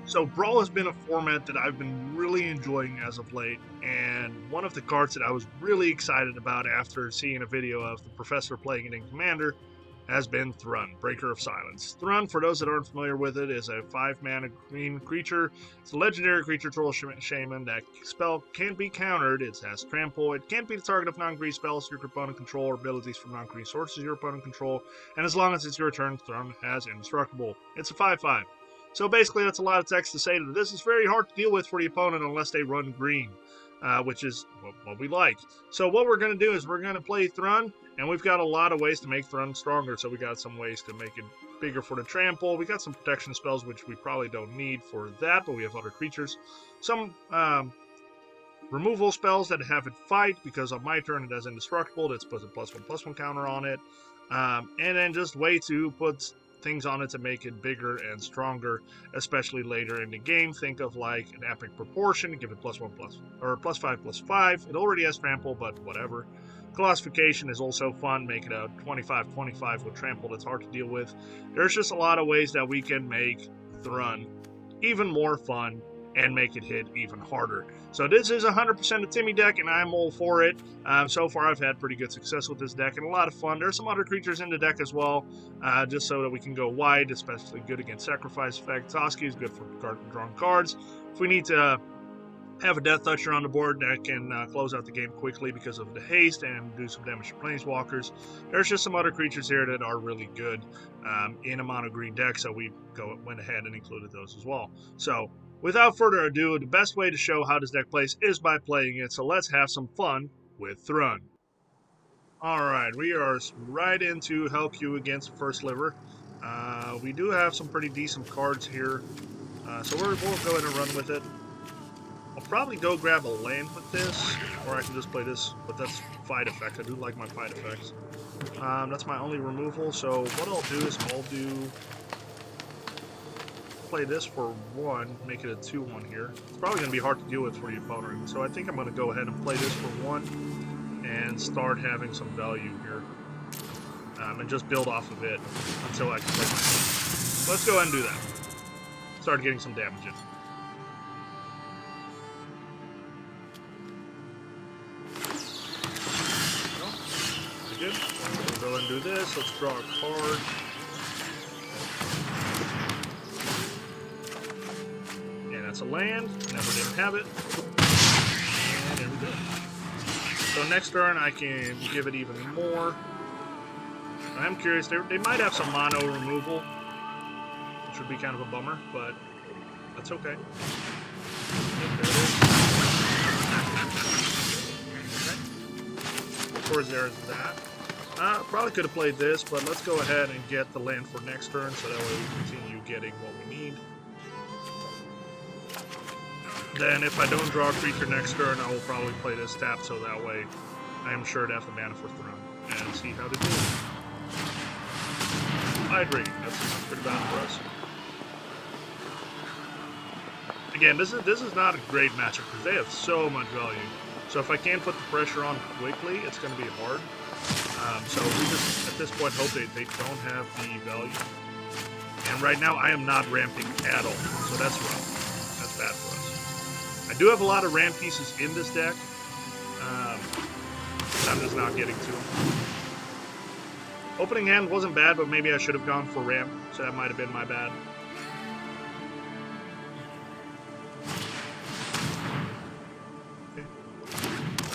So Brawl has been a format that I've been really enjoying as of late, and one of the cards that I was really excited about after seeing a video of the professor playing it in Commander has been Thrun, Breaker of Silence. Thrun, for those that aren't familiar with it, is a 5-mana green creature. It's a legendary creature troll shaman. That spell can be countered. It has trample. It can't be the target of non-green spells your opponent control or abilities from non-green sources your opponent control. And as long as it's your turn, Thrun has indestructible. It's a 5/5. So basically, that's a lot of text to say that this is very hard to deal with for the opponent unless they run green, which is what we like. So what we're going to do is we're going to play Thrun, and we've got a lot of ways to make Thrun stronger. So we got some ways to make it bigger for the trample. We got some protection spells, which we probably don't need for that, but we have other creatures. Some removal spells that have it fight, because on my turn it has indestructible. That's puts a +1/+1 counter on it. And then just way to put things on it to make it bigger and stronger, especially later in the game. Think of like an epic proportion, give it +1 or +5/+5. It already has trample, but whatever. Classification is also fun, make it a 25/25 with trample that's hard to deal with. There's just a lot of ways that we can make Thrun even more fun and make it hit even harder. So this is 100% a Timmy deck, and I'm all for it. So far, I've had pretty good success with this deck and a lot of fun. There's some other creatures in the deck as well, just so that we can go wide, especially good against Sacrifice Effect. Toski is good for drawing cards. If we need to have a Death Toucher on the board that can close out the game quickly because of the haste and do some damage to Planeswalkers. There's just some other creatures here that are really good in a mono green deck, so we went ahead and included those as well. So without further ado, the best way to show how this deck plays is by playing it, so let's have some fun with Thrun. Alright, we are right into Help You against First Liver. We do have some pretty decent cards here, so we'll go ahead and run with it. I'll probably go grab a land with this, or I can just play this, but that's fight effect. I do like my fight effects. That's my only removal, so what I'll do is play this for 1, make it a 2/1 here. It's probably going to be hard to deal with for the opponent, so I think I'm going to go ahead and play this for 1 and start having some value here. And just build off of it until I can play my so let's go ahead and do that. Start getting some damage in. Good. We'll go and do this. Let's draw a card. And that's a land. Never didn't have it. And there we go. So next turn I can give it even more. I'm curious. They might have some mono removal, which would be kind of a bummer, but that's okay. There it is. Okay. Of course, there's that. Probably could have played this, but let's go ahead and get the land for next turn, so that way we continue getting what we need. Then if I don't draw a creature next turn, I will probably play this tap, so that way I am sure to have the mana for Thrun and see how to do it. Hydrate, that's pretty bad for us. Again, this is not a great matchup because they have so much value. So if I can't put the pressure on quickly, it's going to be hard. So we just, at this point, hope they don't have the value. And right now, I am not ramping at all. So that's rough. That's bad for us. I do have a lot of ramp pieces in this deck. But I'm just not getting to them. Opening hand wasn't bad, but maybe I should have gone for ramp. So that might have been my bad.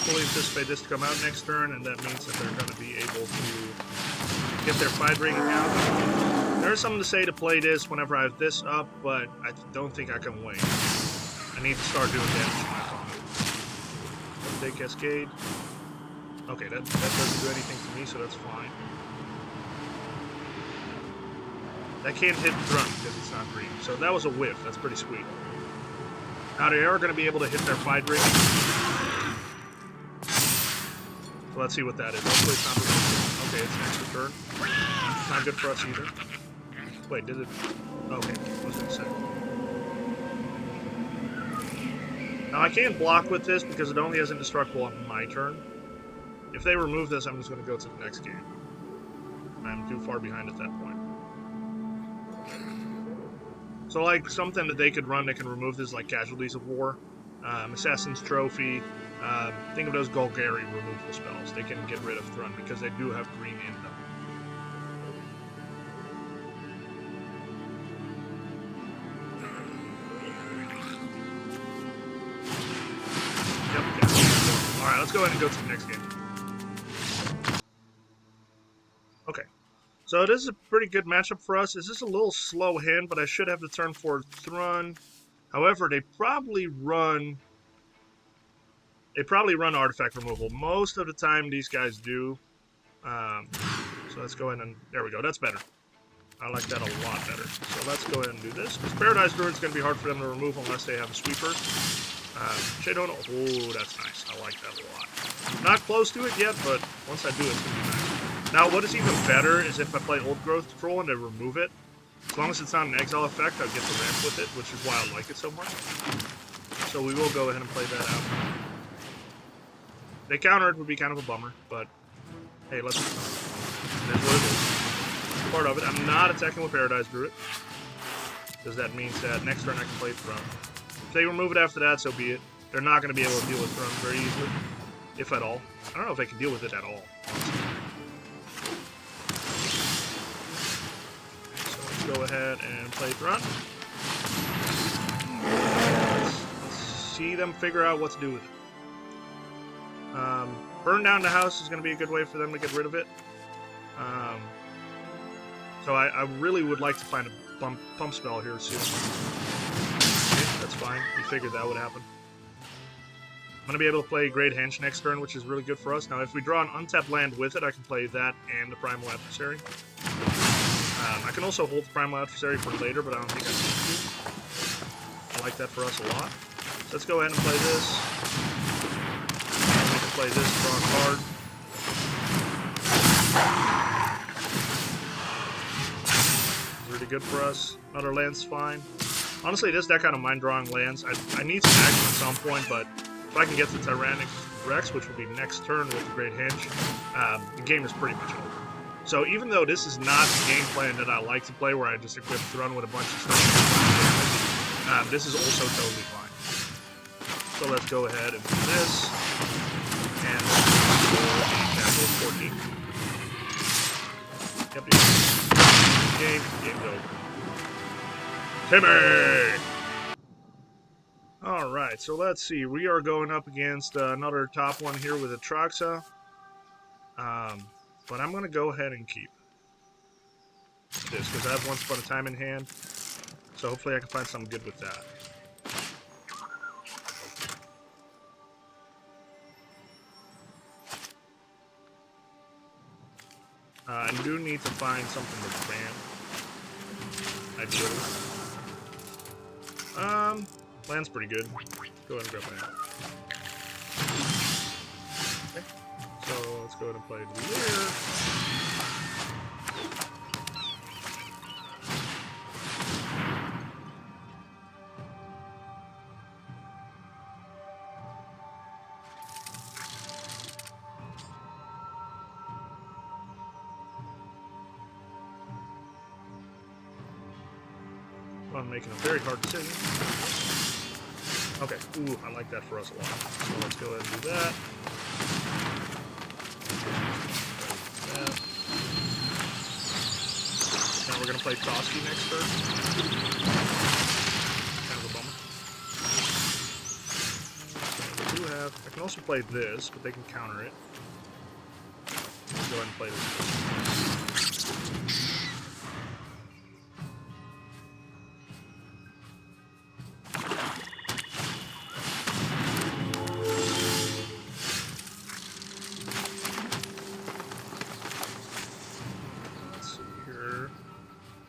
Fully anticipate this to come out next turn, and that means that they're going to be able to get their fight rating out. There's something to say to play this whenever I have this up, but I don't think I can wait. I need to start doing damage to my opponent. Take Cascade. Okay, that doesn't do anything to me, so that's fine. That can't hit Thrun because it's not green, so that was a whiff. That's pretty sweet. Now they are going to be able to hit their fight rating. So let's see what that is. Hopefully it's not removed. Okay, it's an extra turn. It's not good for us either. Wait, did it? Okay, I was going to say. Now I can't block with this because it only has indestructible on my turn. If they remove this, I'm just going to go to the next game. I'm too far behind at that point. So like something that they could run that can remove this, like Casualties of War, Assassin's Trophy. Think of those Golgari removal spells. They can get rid of Thrun because they do have green in them. Yep, okay. Alright, let's go ahead and go to the next game. Okay. So this is a pretty good matchup for us. This is a little slow hand, but I should have the turn for Thrun. However, they probably run artifact removal. Most of the time, these guys do. So let's go ahead and there we go. That's better. I like that a lot better. So let's go ahead and do this because Paradise Druid's going to be hard for them to remove unless they have a sweeper. Shadowno. Oh, that's nice. I like that a lot. Not close to it yet, but once I do, it's going to be nice. Now, what is even better is if I play Old Growth Troll and I remove it. As long as it's not an exile effect, I'll get the ramp with it, which is why I like it so much. So we will go ahead and play that out. They counter it would be kind of a bummer, but hey, let's. That's what it is. Part of it. I'm not attacking with Paradise Druid, because that means that next turn I can play Thrun. If they remove it after that, so be it. They're not going to be able to deal with Thrun very easily, if at all. I don't know if they can deal with it at all. Go ahead and play Thrun. Let's see them figure out what to do with it. Burn down the house is going to be a good way for them to get rid of it. So I really would like to find a pump spell here soon. Okay, that's fine. We figured that would happen. I'm going to be able to play Great Henge next turn, which is really good for us. Now, if we draw an untapped land with it, I can play that and the Primal Adversary. I can also hold the Primal Adversary for later, but I don't think I need to. I like that for us a lot. So let's go ahead and play this. We can play this, draw a card. It's really good for us. Another land's fine. Honestly, this deck kind of mind drawing lands. I need some action at some point, but if I can get the Tyrannic Rex, which will be next turn with the Great Henge, the game is pretty much over. So even though this is not the game plan that I like to play, where I just equip Thrun with a bunch of stuff, this is also totally fine. So let's go ahead and do this, and we'll 14. Yep. Game's over. Timmy! Alright, so let's see. We are going up against another top one here with Atraxa. But I'm going to go ahead and keep this, because I have Once Upon a Time in hand. So hopefully I can find something good with that. I do need to find something with Ram. I do. Land's pretty good. Go ahead and grab land. Okay. So let's go ahead and play Lear. I'm making a very hard decision. Okay, ooh, I like that for us a lot. So let's go ahead and do that. Now we're going to play Toski next turn. Kind of a bummer. So we do have... I can also play this, but they can counter it. Let's go ahead and play this.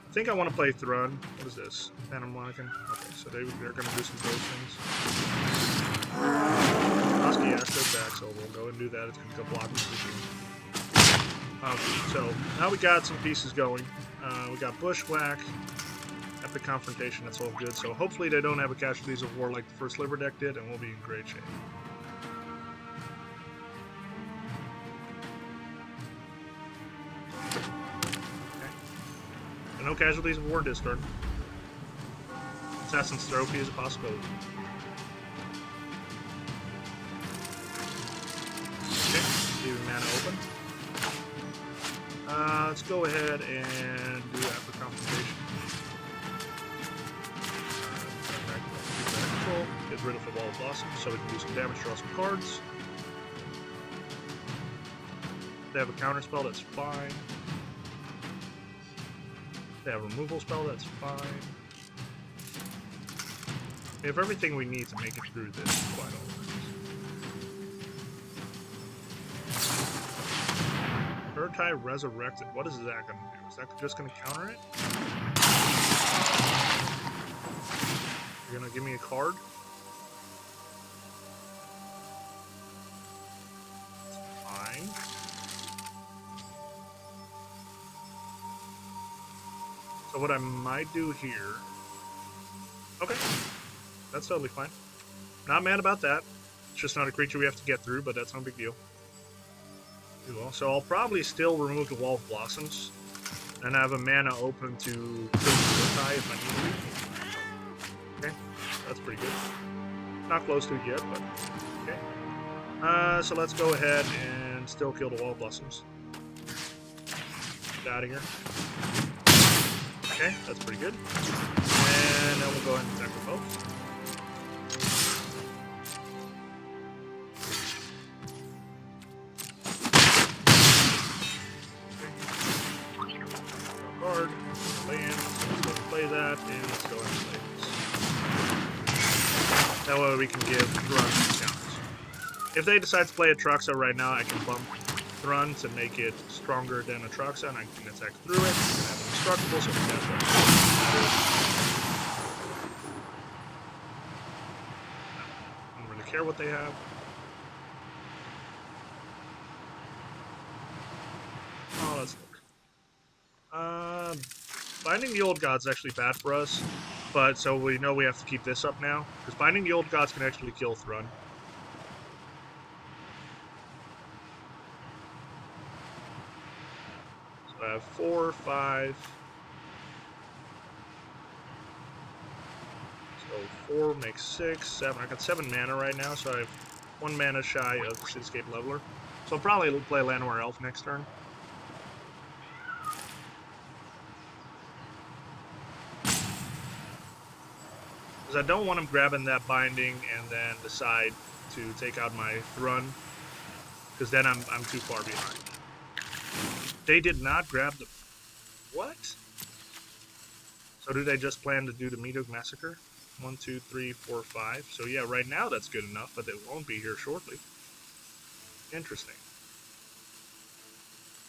I think I want to play Thrun. What is this? Phantom Lycan. Okay, so they're going to do some of those things. Toski Astro back, so we'll go and do that. It's going to go block this machine. Okay, so now we got some pieces going. We got Bushwhack, Epic Confrontation, that's all good. So hopefully they don't have a Casualties of War like the first Liver deck did, and we'll be in great shape. No Casualties of War this turn. Assassin's Trophy is a possibility. Okay, leaving mana open. Let's go ahead and do that for confrontation. Get rid of the Wall of Blossoms so we can do some damage, draw some cards. They have a counter spell, that's fine. They have a removal spell, that's fine. We have everything we need to make it through this quite alright. Urtai Resurrected, what is that going to do? Is that just going to counter it? You're going to give me a card? Fine. So what I might do here... Okay. That's totally fine. Not mad about that. It's just not a creature we have to get through, but that's no big deal. So I'll probably still remove the Wall of Blossoms and have a mana open to kill the tie if I need to. Okay, that's pretty good. Not close to it yet, but okay. So let's go ahead and still kill the Wall of Blossoms. Get out of here. Okay, that's pretty good. And then we'll go ahead and attack with both. Card, land, let's go play that, and let's go ahead and play this. That way we can give Thrun counters. If they decide to play a Truxa right now, I can bump Thrun to make it stronger than a Truxa, and I can attack through it. I can have an Indestructible, so that's what matters. I don't really care what they have. Oh, let's look. Binding the Old God's actually bad for us, but so we know we have to keep this up now, because Binding the Old Gods can actually kill Thrun. So I have 4, 5. So 4 makes 6, 7. I got 7 mana right now, so I have 1 mana shy of the Cityscape Leveler. So I'll probably play Llanowar Elf next turn. Because I don't want him grabbing that binding and then decide to take out my Thrun, because then I'm too far behind. They did not grab the... What? So do they just plan to do the Medug Massacre? 1, 2, 3, 4, 5. So yeah, right now that's good enough, but they won't be here shortly. Interesting.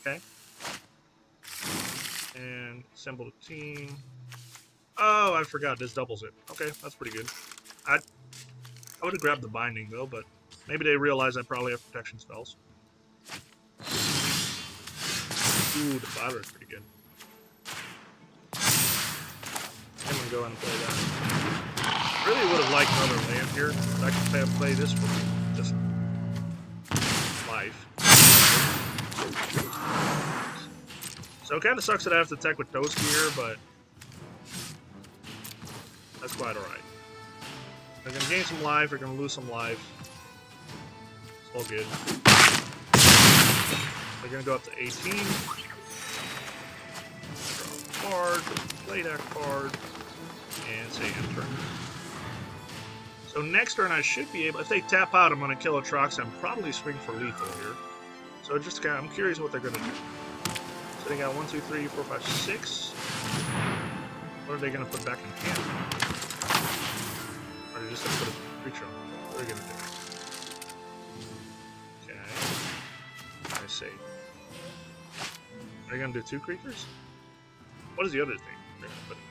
Okay. And assemble the team. Oh, I forgot. This doubles it. Okay, that's pretty good. I would have grabbed the binding, though, but maybe they realize I probably have protection spells. Ooh, the Filer is pretty good. I'm going to go ahead and play that. Really would have liked another land here. I could play this for just life. So it kind of sucks that I have to attack with Toasty here, but that's quite alright. They're going to gain some life, they're going to lose some life. It's all good. They're going to go up to 18. Draw a card, play that card, and say end turn. So next turn I should be able, if they tap out, I'm going to kill a Trox and probably swing for lethal here. So just kind of, I'm curious what they're going to do. So they got 1, 2, 3, 4, 5, 6. What are they going to put back in hand? Or are they just going to put a creature on? What are they going to do? Okay. I see. Are they going to do 2 creatures? What is the other thing they're going to put in?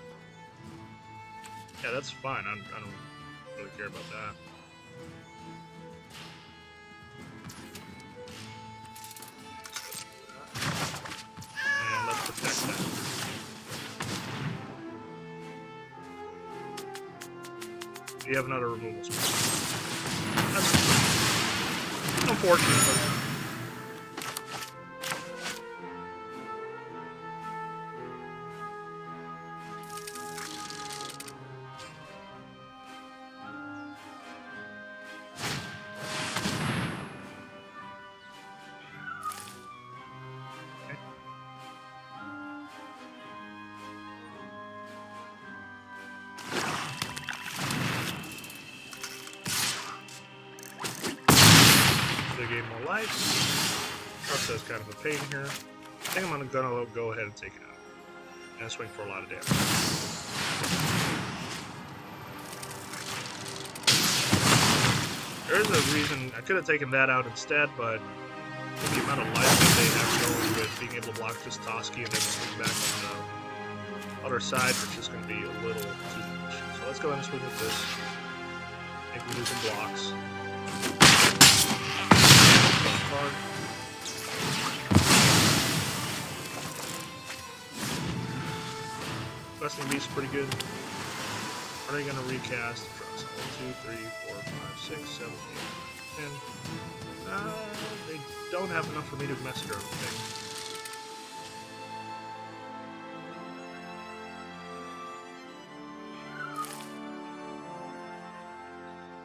Yeah, that's fine. I don't really care about that. And let's protect that. You have another removal spell. That's unfortunate, but... regain more life. Also, is kind of a pain here. I think I'm gonna go ahead and take it out and swing for a lot of damage. There's a reason I could have taken that out instead, but with the amount of life that they have going with being able to block this Toski and then swing back on the other side, it's just going to be a little too much. So let's go ahead and swing with this. I think we do some blocks. Card. Questing Beast is pretty good. Are they going to recast? 1, 2, 3, 4, 5, 6, 7, 8, 10. They don't have enough for me to mess with everything.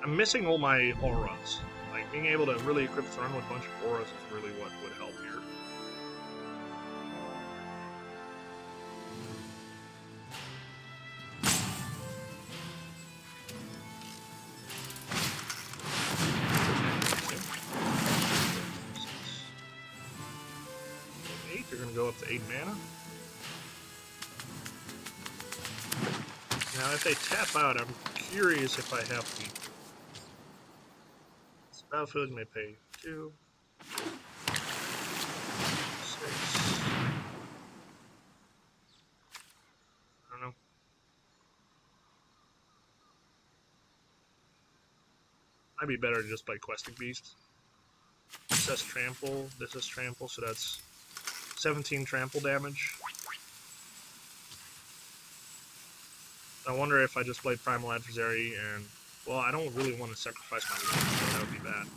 I'm missing all my auras. Like, being able to really equip Thrun with a bunch of auras is really what would help here. You're going to go up to 8 mana. Now, if they tap out, I'm curious if I have to. Battlefield may pay 2, 6. I don't know. Might be better to just play Questing Beast. This says Trample. This is Trample, so that's 17 trample damage. I wonder if I just played Primal Adversary and, well, I don't really want to sacrifice my life, so that would be bad.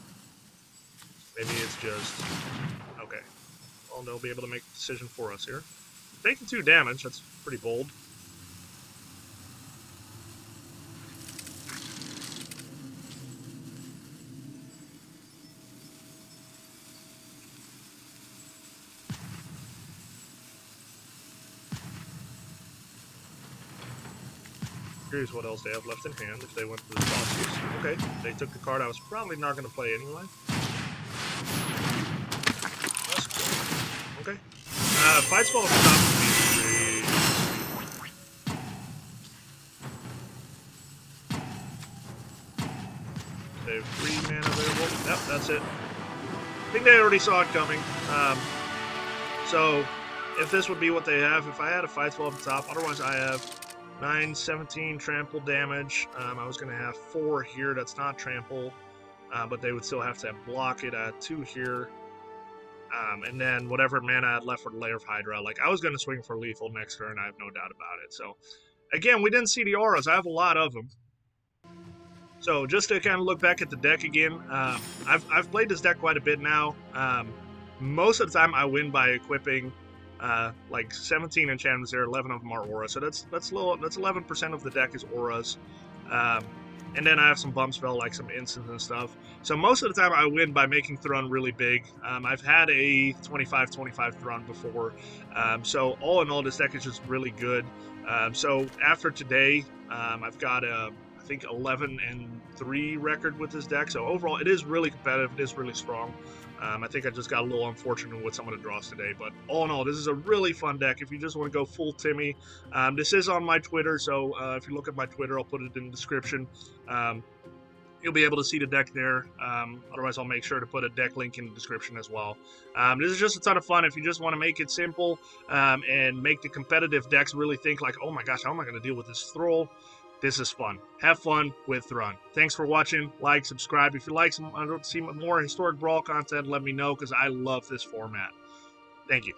Maybe it's just, okay. Well, they'll be able to make the decision for us here. Taking 2 damage, that's pretty bold. Here's what else they have left in hand if they went for the bosses. Okay, they took the card I was probably not going to play anyway. That's cool. Okay. Fight spell at the top of the they have 3 mana available. Yep, that's it. I think they already saw it coming. So, if this would be what they have, if I had a fight spell at the top, otherwise I have 9, 17 trample damage. I was going to have 4 here. That's not trample, but they would still have to block it at 2 here. And then whatever mana I had left for the Lair of Hydra. Like, I was going to swing for lethal next turn. I have no doubt about it. So, again, we didn't see the auras. I have a lot of them. So, just to kind of look back at the deck again, I've played this deck quite a bit now. Most of the time, I win by equipping like 17 enchantments there, 11 of them are auras, so that's 11% of the deck is auras, and then I have some bump spell like some instants and stuff. So most of the time I win by making Thrun really big. I've had a 25-25 Thrun before, so all in all this deck is just really good. So after today, I've got a I think 11-3 record with this deck. So overall, it is really competitive. It is really strong. I think I just got a little unfortunate with some of the draws today, but all in all, this is a really fun deck. If you just want to go full Timmy, this is on my Twitter, so if you look at my Twitter, I'll put it in the description. You'll be able to see the deck there. Otherwise, I'll make sure to put a deck link in the description as well. This is just a ton of fun. If you just want to make it simple and make the competitive decks really think like, oh my gosh, how am I going to deal with this Thrall? This is fun. Have fun with Thrun. Thanks for watching. Like, subscribe. If you like see more Historic Brawl content, let me know because I love this format. Thank you.